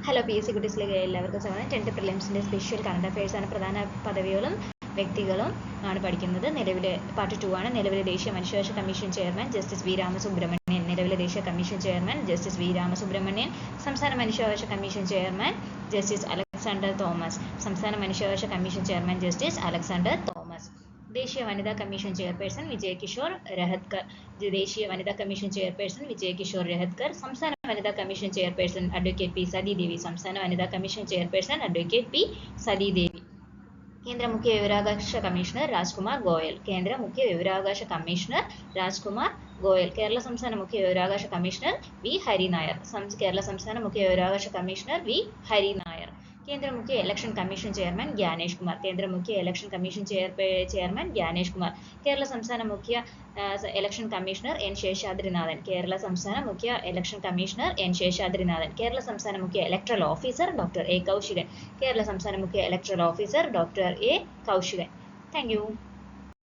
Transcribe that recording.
Hello P S C കുട്ടീസിലേക്ക് എല്ലാവർക്കും സ്വാഗതം. 10th പ്രിലിംസിൻ്റെ special current അഫയേഴ്സാണ്. പ്രധാന പദവികളും വ്യക്തികളും ആണ് പഠിക്കുന്നത്. നിലവിലെ പാർട്ട് 2 ആണ്. നിലവിലെ ദേശീയ മനുഷ്യാവകാശ commission chairman justice V Ramasubramanian. നിലവിലെ ദേശീയ commission chairman justice V Ramasubramanian. സംസ്ഥാന മനുഷ്യാവകാശ commission chairman justice Alexander Thomas. സംസ്ഥാന മനുഷ്യാവകാശ commission chairman justice Alexander Thomas. ദേശീയ വനിതാ കമ്മീഷൻ ചെയർപേഴ്സൺ വിജയ് കിഷോർ രഹത്കർ. ദേശീയ വനിതാ കമ്മീഷൻ ചെയർപേഴ്സൺ വിജയ് കിഷോർ രഹത്കർ. സംസ്ഥാന വനിതാ commission chairperson advocate P Sathidevi. സംസ്ഥാന വനിതാ commission chairperson advocate P Sathidevi. കേന്ദ്ര മുഖ്യ വിവരാവകാശ കമ്മീഷണർ രാജ്കുമാർ ഗോയൽ. കേന്ദ്ര മുഖ്യ വിവരാവകാശ കമ്മീഷണർ രാജ്കുമാർ ഗോയൽ. കേരള സംസ്ഥാന മുഖ്യ വിവരാവകാശ കമ്മീഷണർ വി ഹരിനായർ. കേരള സംസ്ഥാന മുഖ്യ വിവരാവകാശ കമ്മീഷണർ വി ഹരിനായർ. കേന്ദ്ര മുഖ്യ election commission chairman Gyanesh Kumar. കേന്ദ്ര മുഖ്യ election commission chairman Gyanesh Kumar. Kerala സംസ്ഥാന മുഖ്യ election commissioner N Seshadrinathan. Kerala സംസ്ഥാന മുഖ്യ election commissioner N Seshadrinathan. Kerala സംസ്ഥാന മുഖ്യ electoral officer doctor A Kaushikan. Kerala സംസ്ഥാന മുഖ്യ electoral officer doctor A Kaushikan. Thank you.